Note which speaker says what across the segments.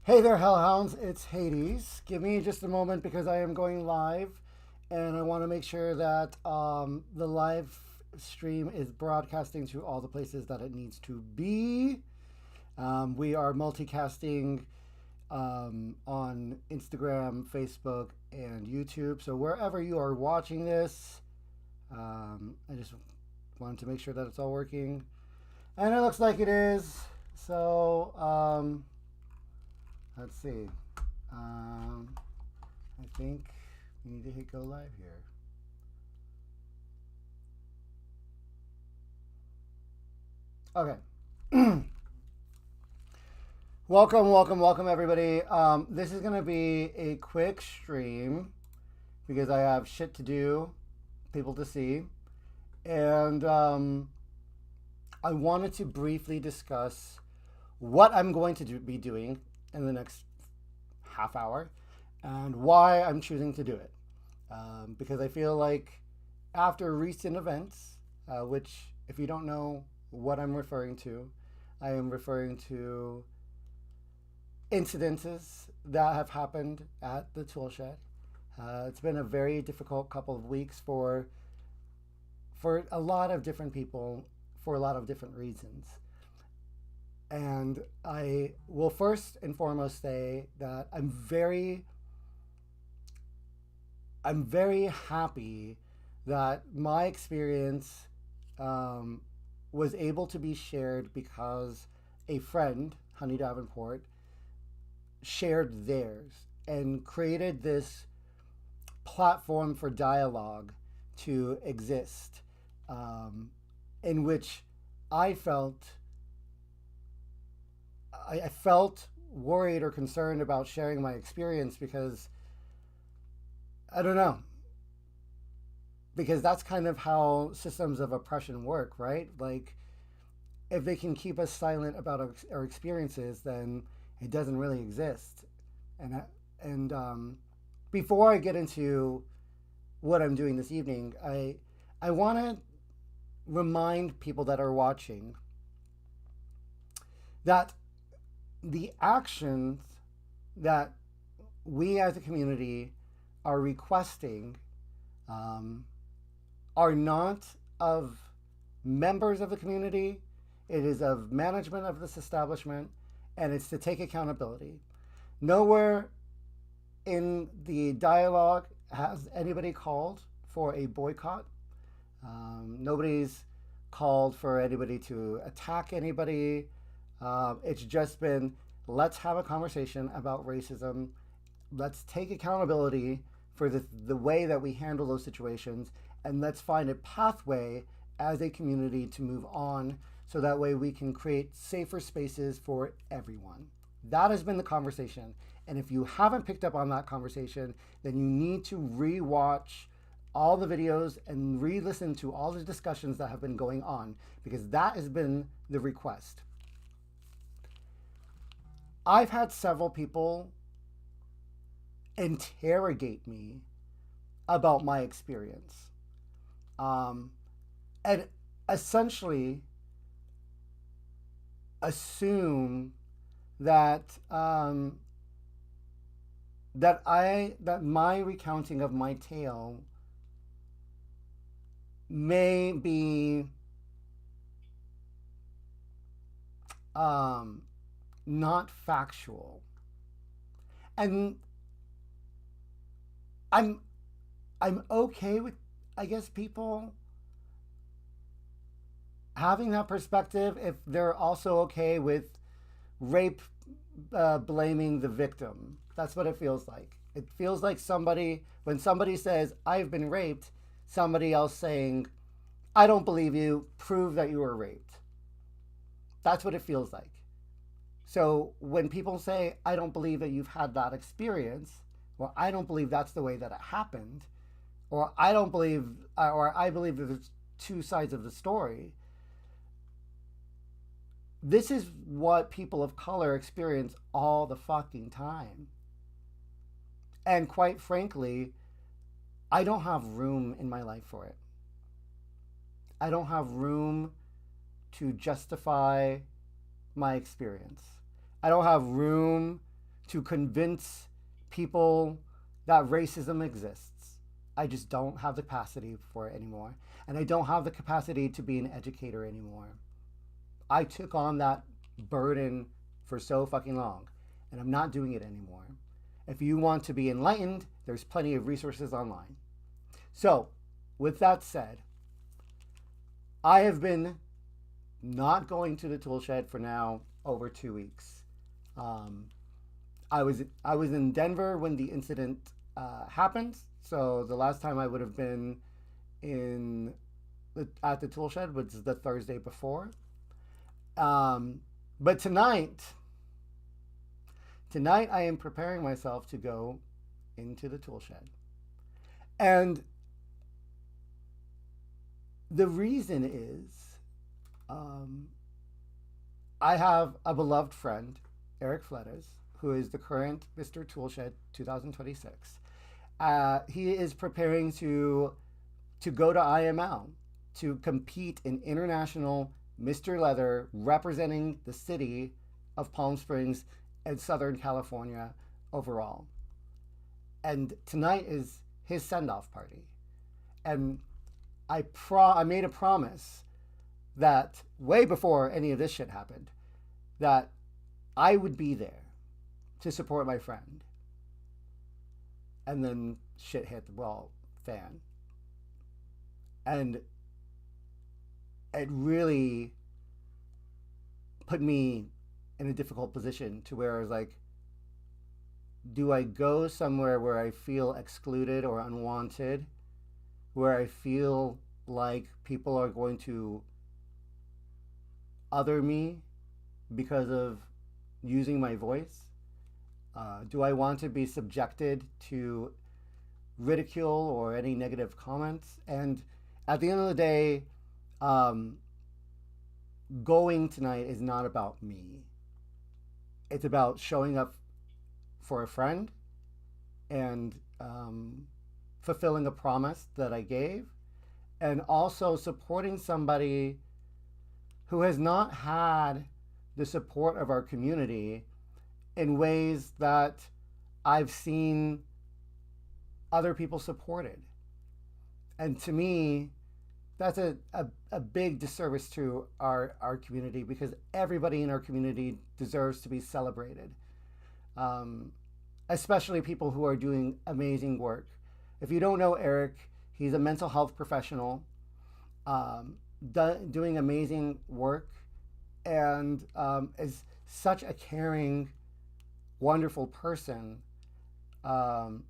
Speaker 1: Hey there, Hellhounds. It's Hades. Give me just a moment because I am going live and I want to make sure that the live stream is broadcasting to all the places that it needs to be. We are multicasting on Instagram, Facebook, and YouTube. So wherever you are watching this, I just wanted to make sure that it's all working. And it looks like it is. So let's see. Um, I think we need to hit go live here. Okay. welcome, everybody. This is going to be a quick stream because I have shit to do, people to see. And I wanted to briefly discuss what I'm going to be doing in the next half hour and why I'm choosing to do it. Because I feel like after recent events, which, if you don't know what I'm referring to, I am referring to incidences that have happened at the tool shed. It's been a very difficult couple of weeks for a lot of different people for a lot of different reasons. And I will first and foremost say that I'm very happy that my experience um, was able to be shared because a friend, Honey Davenport, shared theirs and created this platform for dialogue to exist, in which I felt I felt worried or concerned about sharing my experience because I don't know, because that's kind of how systems of oppression work, right? Like, if they can keep us silent about our experiences, then it doesn't really exist. And before I get into what I'm doing this evening, I want to remind people that are watching that the actions that we as a community are requesting um, are not of members of the community. It is of management of this establishment, and it's to take accountability. Nowhere in the dialogue has anybody called for a boycott. Nobody's called for anybody to attack anybody. It's just been, let's have a conversation about racism. Let's take accountability for the way that we handle those situations, and let's find a pathway as a community to move on so that way we can create safer spaces for everyone. That has been the conversation. And if you haven't picked up on that conversation, then you need to re-watch all the videos and re-listen to all the discussions that have been going on, because that has been the request. I've had several people interrogate me about my experience, um, and essentially assume that that my recounting of my tale may be um, not factual, and I'm I'm okay with, I guess, people having that perspective if they're also okay with rape blaming the victim. That's what it feels like. It feels like when somebody says, I've been raped, somebody else saying, I don't believe you, prove that you were raped. That's what it feels like. So when people say, I don't believe that you've had that experience, or I don't believe that's the way that it happened, or I believe that there's two sides of the story, this is what people of color experience all the fucking time. And quite frankly, I don't have room in my life for it. I don't have room to justify my experience. I don't have room to convince people that racism exists. I just don't have the capacity for it anymore. And I don't have the capacity to be an educator anymore. I took on that burden for so fucking long, and I'm not doing it anymore. If you want to be enlightened, there's plenty of resources online. So, with that said, I have been not going to the tool shed for now over 2 weeks. I was in Denver when the incident happened. So the last time I would have been at the tool shed was the Thursday before. But tonight I am preparing myself to go into the tool shed, and the reason is, I have a beloved friend, Eric Flettes, who is the current Mr. Toolshed 2026. He is preparing to go to IML to compete in international Mr. Leather, representing the city of Palm Springs and Southern California overall. And tonight is his send-off party. And I made a promise that way before any of this shit happened, that I would be there to support my friend. And then shit hit the fan. And it really put me in a difficult position to where I was like, do I go somewhere where I feel excluded or unwanted, where I feel like people are going to other me because of using my voice? Do I want to be subjected to ridicule or any negative comments? And at the end of the day, going tonight is not about me. It's about showing up for a friend and fulfilling a promise that I gave, and also supporting somebody who has not had the support of our community in ways that I've seen other people supported. And to me, that's a big disservice to our community, because everybody in our community deserves to be celebrated, especially people who are doing amazing work. If you don't know Eric, he's a mental health professional, doing amazing work, and is such a caring, wonderful person. And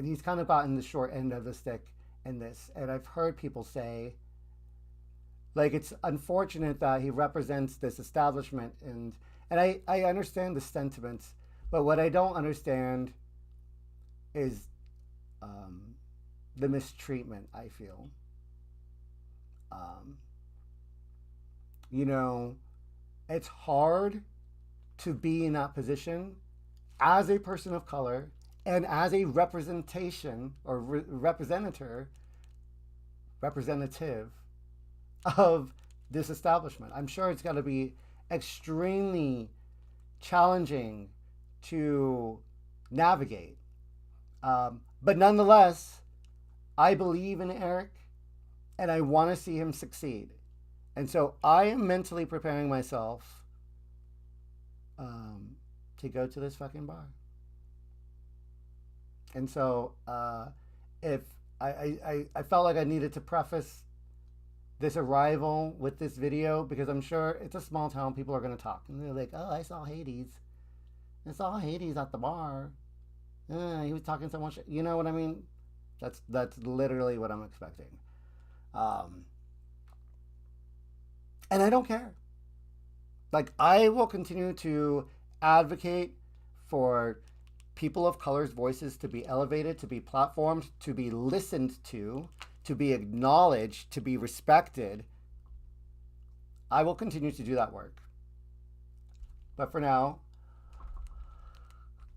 Speaker 1: he's kind of gotten the short end of the stick in this. And I've heard people say, like, it's unfortunate that he represents this establishment, and I understand the sentiments, but what I don't understand is the mistreatment I feel. You know, it's hard to be in that position as a person of color and as a representation or representative of this establishment. I'm sure it's got to be extremely challenging to navigate. But nonetheless, I believe in Eric and I want to see him succeed. And so I am mentally preparing myself to go to this fucking bar. And so if I felt like I needed to preface this arrival with this video, because I'm sure it's a small town, people are going to talk. And they're like, oh, I saw Hades. I saw Hades at the bar. He was talking so much. You know what I mean? That's literally what I'm expecting. And I don't care. Like, I will continue to advocate for people of color's voices to be elevated, to be platformed, to be listened to be acknowledged, to be respected. I will continue to do that work. But for now,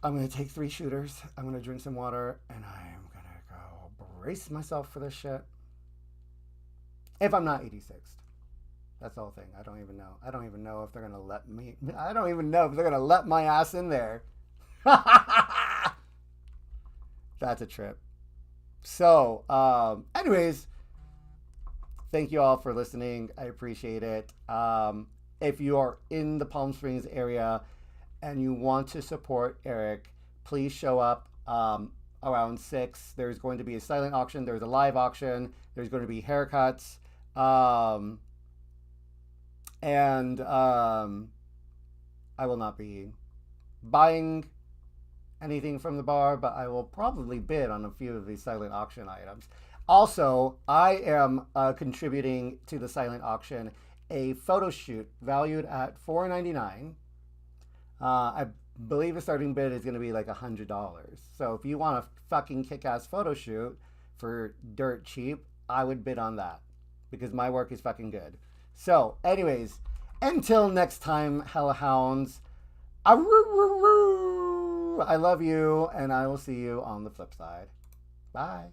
Speaker 1: I'm going to take 3 shooters, I'm going to drink some water, and I'm going to go brace myself for this shit. If I'm not 86th. That's the whole thing. I don't even know. I don't even know if they're gonna let me. I don't even know if they're gonna let my ass in there. That's a trip. So, anyways, thank you all for listening. I appreciate it. If you are in the Palm Springs area and you want to support Eric, please show up around 6. There's going to be a silent auction. There's a live auction. There's going to be haircuts. And I will not be buying anything from the bar, but I will probably bid on a few of these silent auction items. Also, I am contributing to the silent auction a photo shoot valued at $4.99. I believe the starting bid is going to be like $100. So if you want a fucking kick-ass photo shoot for dirt cheap, I would bid on that because my work is fucking good. So, anyways, until next time, hellhounds, I love you, and I will see you on the flip side. Bye.